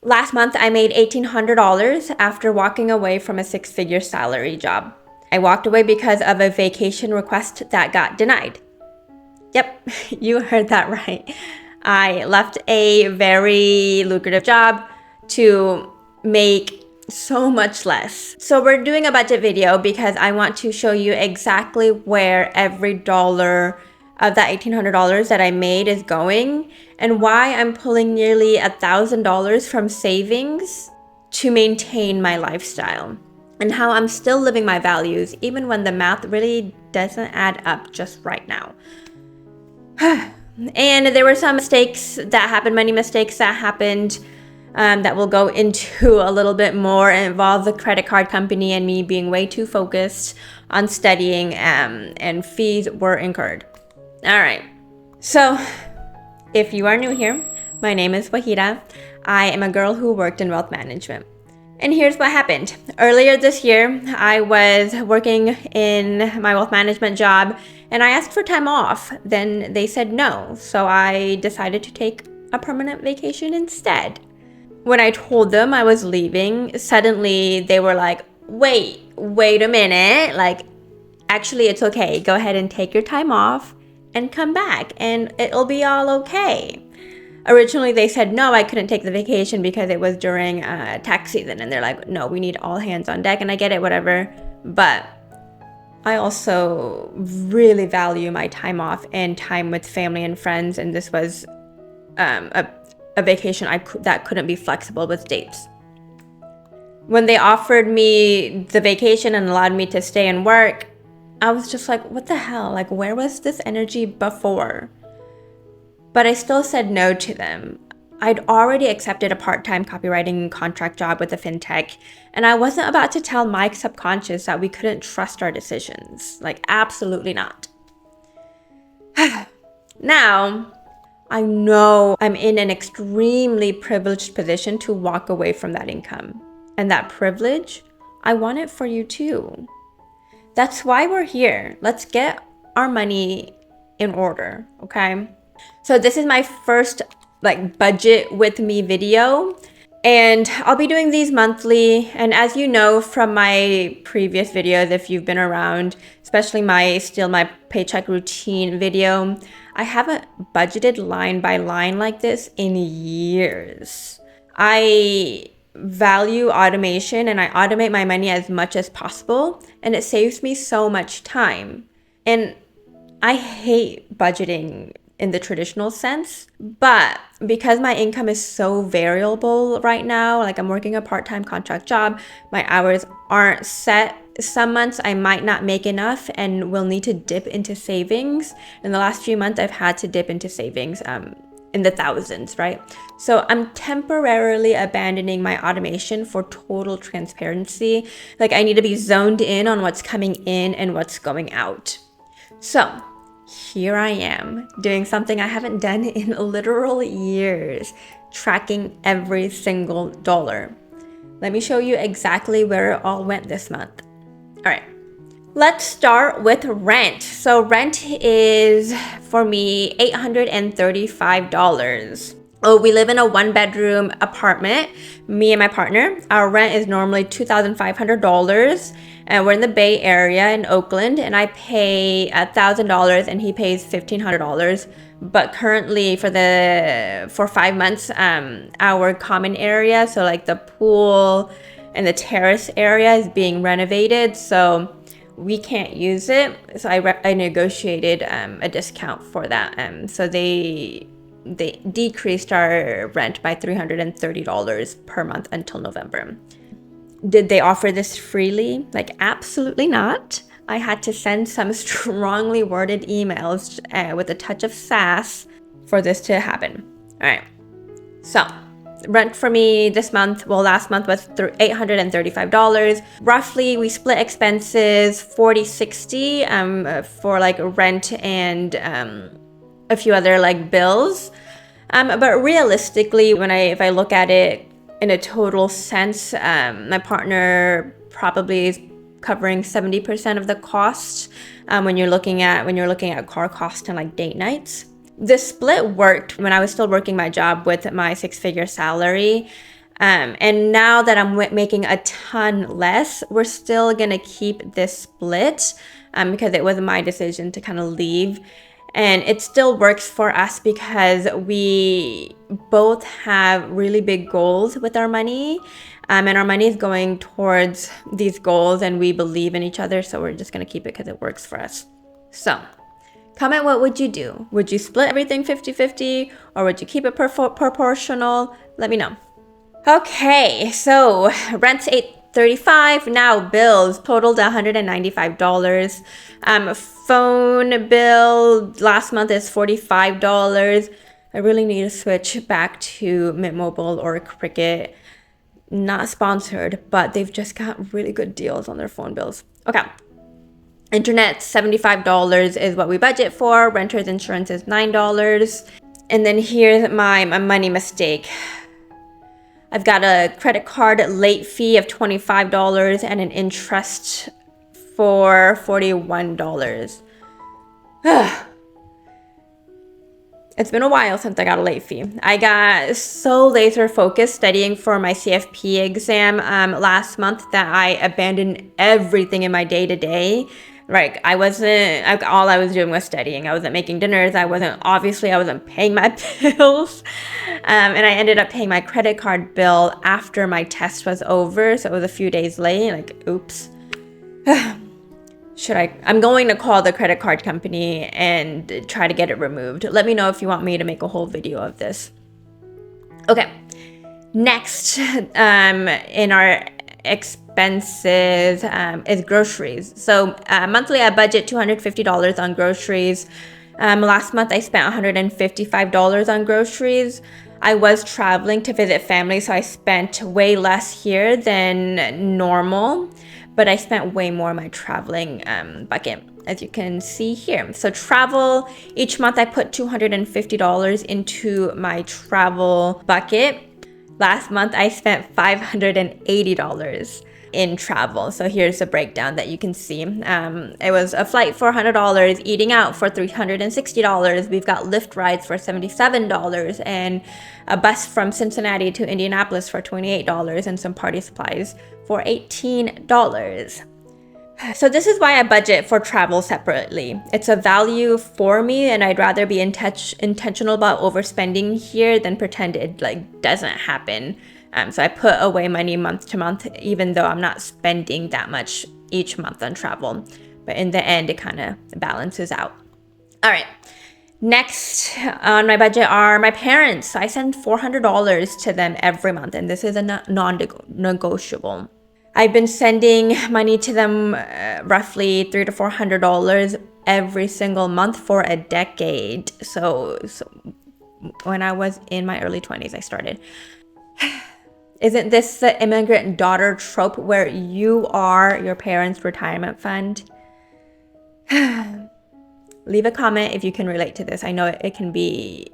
Last month, I made $1,800 after walking away from a six-figure salary job. I walked away because of a vacation request that got denied. Yep, you heard that right. I left a very lucrative job to make so much less. So we're doing a budget video because I want to show you exactly where every dollar of that $1,800 that I made is going and why I'm pulling nearly $1,000 from savings to maintain my lifestyle and how I'm still living my values even when the math really doesn't add up just right now. And there were some mistakes that happened, many mistakes that happened that we'll go into a little bit more and involve the credit card company and me being way too focused on studying and fees were incurred. All right, so if you are new here, my name is Wahida. I am a girl who worked in wealth management. And here's what happened. Earlier this year, I was working in my wealth management job and I asked for time off. Then they said no, so I decided to take a permanent vacation instead. When I told them I was leaving, suddenly they were like, wait a minute. Like, actually, it's okay. Go ahead and take your time off and come back and it'll be all okay. Originally, they said, no, I couldn't take the vacation because it was during tax season. And they're like, no, we need all hands on deck. And I get it, whatever. But I also really value my time off and time with family and friends. And this was a vacation that couldn't be flexible with dates. When they offered me the vacation and allowed me to stay and work, I was just like, what the hell? Like, where was this energy before? But I still said no to them. I'd already accepted a part-time copywriting contract job with a fintech, and I wasn't about to tell my subconscious that we couldn't trust our decisions. Like, absolutely not. Now, I know I'm in an extremely privileged position to walk away from that income. And that privilege, I want it for you too. That's why we're here. Let's get our money in order, okay? So this is my first budget with me video, and I'll be doing these monthly. And as you know from my previous videos, if you've been around, especially my Steal My Paycheck Routine video, I haven't budgeted line by line like this in years. I value automation and I automate my money as much as possible, and it saves me so much time. And I hate budgeting in the traditional sense, but because my income is so variable right now, like I'm working a part-time contract job, my hours aren't set. Some months I might not make enough and will need to dip into savings. In the last few months, I've had to dip into savings in the thousands, right? So I'm temporarily abandoning my automation for total transparency. Like, I need to be zoned in on what's coming in and what's going out. So here I am doing something I haven't done in literal years, tracking every single dollar. Let me show you exactly where it all went this month. All right. Let's start with rent. So rent is, for me, $835. Oh, we live in a one-bedroom apartment, me and my partner. Our rent is normally $2,500, and we're in the Bay Area in Oakland, and I pay $1,000 and he pays $1,500. But currently for 5 months, our common area, so like the pool and the terrace area, is being renovated, so we can't use it. So I negotiated a discount for that. So they decreased our rent by $330 per month until November. Did they offer this freely? Like, absolutely not. I had to send some strongly worded emails with a touch of sass for this to happen. All right. So rent for me this month, last month was $835. Roughly, we split expenses 40-60 for like rent and a few other like bills. But realistically, if I look at it in a total sense, my partner probably is covering 70% of the cost when you're looking at car cost and like date nights. The split worked when I was still working my job with my six-figure salary. And now that I'm making a ton less, we're still gonna keep this split because it was my decision to kind of leave. And it still works for us because we both have really big goals with our money. And our money is going towards these goals, and we believe in each other. So we're just gonna keep it because it works for us. So comment, what would you do? Would you split everything 50-50, or would you keep it proportional? Let me know. Okay, so rent's $835. Now bills totaled $195. Phone bill last month is $45. I really need to switch back to Mint Mobile or Cricket. Not sponsored, but they've just got really good deals on their phone bills. Okay. Internet, $75 is what we budget for. Renter's insurance is $9. And then here's my money mistake. I've got a credit card late fee of $25 and an interest for $41. It's been a while since I got a late fee. I got so laser focused studying for my CFP exam last month that I abandoned everything in my day-to-day. Like all I was doing was studying. I wasn't making dinners. I wasn't paying my bills. And I ended up paying my credit card bill after my test was over. So it was a few days late. Like, oops. I'm going to call the credit card company and try to get it removed. Let me know if you want me to make a whole video of this. Okay. Next, in our expenses is groceries. So monthly I budget $250 on groceries. Last month I spent $155 on groceries. I was traveling to visit family, so I spent way less here than normal, but I spent way more in my traveling bucket, as you can see here. So travel, each month I put $250 into my travel bucket. Last month, I spent $580 in travel. So here's a breakdown that you can see. It was a flight for $100, eating out for $360. We've got Lyft rides for $77 and a bus from Cincinnati to Indianapolis for $28 and some party supplies for $18. So this is why I budget for travel separately. It's a value for me, and I'd rather be intentional about overspending here than pretend it doesn't happen. So I put away money month to month, even though I'm not spending that much each month on travel. But in the end, it kind of balances out. All right. Next on my budget are my parents. So I send $400 to them every month, and this is a non-negotiable. I've been sending money to them roughly $300 to $400 every single month for a decade. So when I was in my early 20s, I started. Isn't this the immigrant daughter trope where you are your parents' retirement fund? Leave a comment if you can relate to this. I know it can be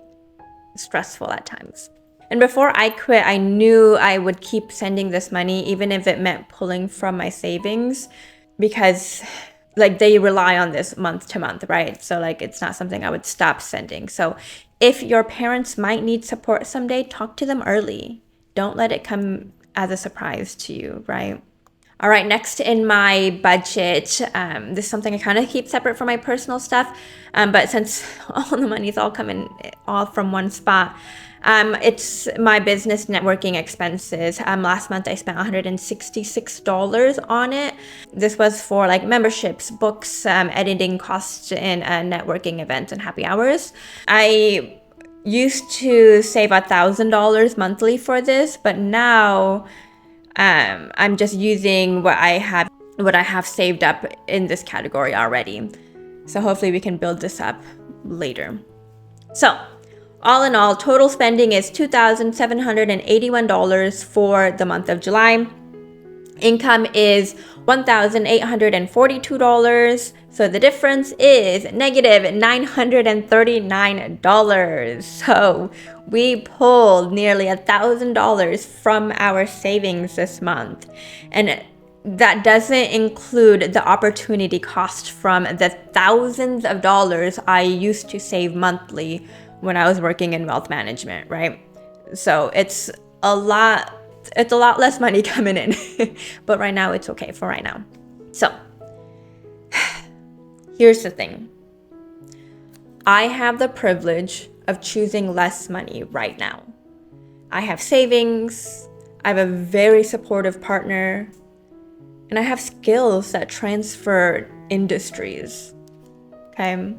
stressful at times. And before I quit, I knew I would keep sending this money, even if it meant pulling from my savings, because they rely on this month to month, right? So it's not something I would stop sending. So if your parents might need support someday, talk to them early. Don't let it come as a surprise to you, right? All right, next in my budget, this is something I kind of keep separate from my personal stuff, but since all the money's all coming all from one spot, it's my business networking expenses. Last month I spent $166 on it. This was for memberships, books, editing costs, and networking events and happy hours. I used to save $1,000 monthly for this, but now I'm just using what I have saved up in this category already. So hopefully we can build this up later. So all in all, total spending is $2,781 for the month of July. Income is $1,842. So the difference is negative $939. So we pulled nearly $1,000 from our savings this month. And that doesn't include the opportunity cost from the thousands of dollars I used to save monthly when I was working in wealth management, right? So it's a lot It's a lot less money coming in, but right now it's okay for right now. So here's the thing. I have the privilege of choosing less money right now. I have savings, I have a very supportive partner, and I have skills that transfer industries. Okay?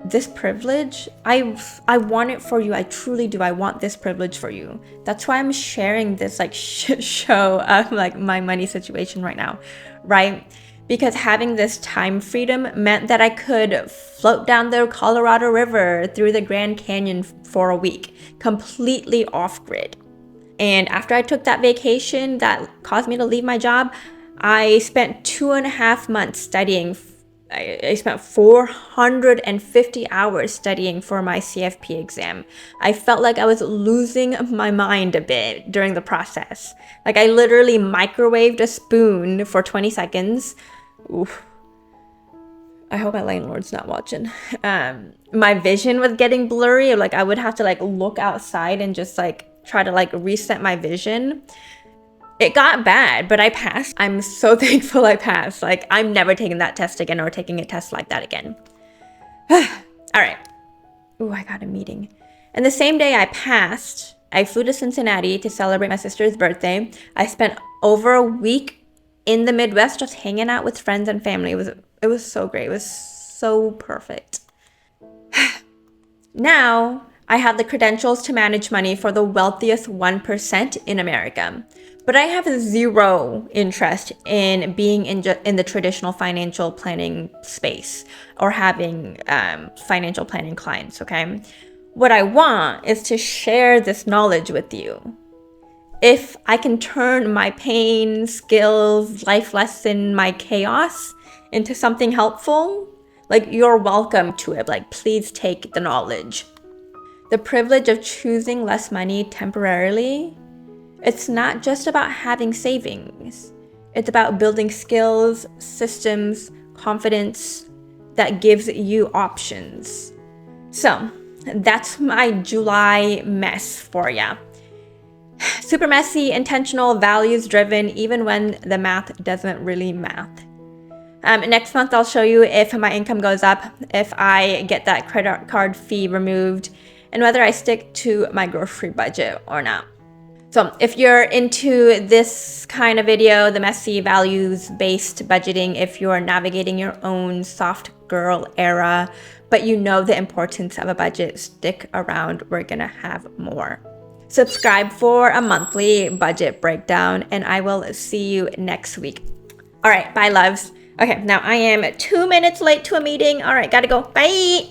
This privilege, I want it for you. I truly do. I want this privilege for you. That's why I'm sharing this like shit show of like my money situation right now, right? Because having this time freedom meant that I could float down the Colorado River through the Grand Canyon for a week, completely off grid. And after I took that vacation that caused me to leave my job, I spent 2.5 months studying. I spent 450 hours studying for my CFP exam. I felt like I was losing my mind a bit during the process. Like I literally microwaved a spoon for 20 seconds. Oof. I hope my landlord's not watching. My vision was getting blurry. Like I would have to like look outside and just like try to like reset my vision. It got bad, but I passed. I'm so thankful I passed. Like, I'm never taking that test again or taking a test like that again. All right. Ooh, I got a meeting. And the same day I passed, I flew to Cincinnati to celebrate my sister's birthday. I spent over a week in the Midwest just hanging out with friends and family. It was so great. It was so perfect. Now, I have the credentials to manage money for the wealthiest 1% in America. But I have zero interest in being in the traditional financial planning space or having financial planning clients, okay? What I want is to share this knowledge with you. If I can turn my pain, skills, life lesson, my chaos into something helpful, like you're welcome to it. Like, please take the knowledge. The privilege of choosing less money temporarily, it's not just about having savings. It's about building skills, systems, confidence that gives you options. So that's my July mess for ya. Super messy, intentional, values driven, even when the math doesn't really math. Next month, I'll show you if my income goes up, if I get that credit card fee removed, and whether I stick to my grocery budget or not. So if you're into this kind of video, the messy values-based budgeting, if you're navigating your own soft girl era, but you know the importance of a budget, stick around. We're gonna have more. Subscribe for a monthly budget breakdown, and I will see you next week. All right, bye loves. Okay, now I am 2 minutes late to a meeting. All right, gotta go. Bye.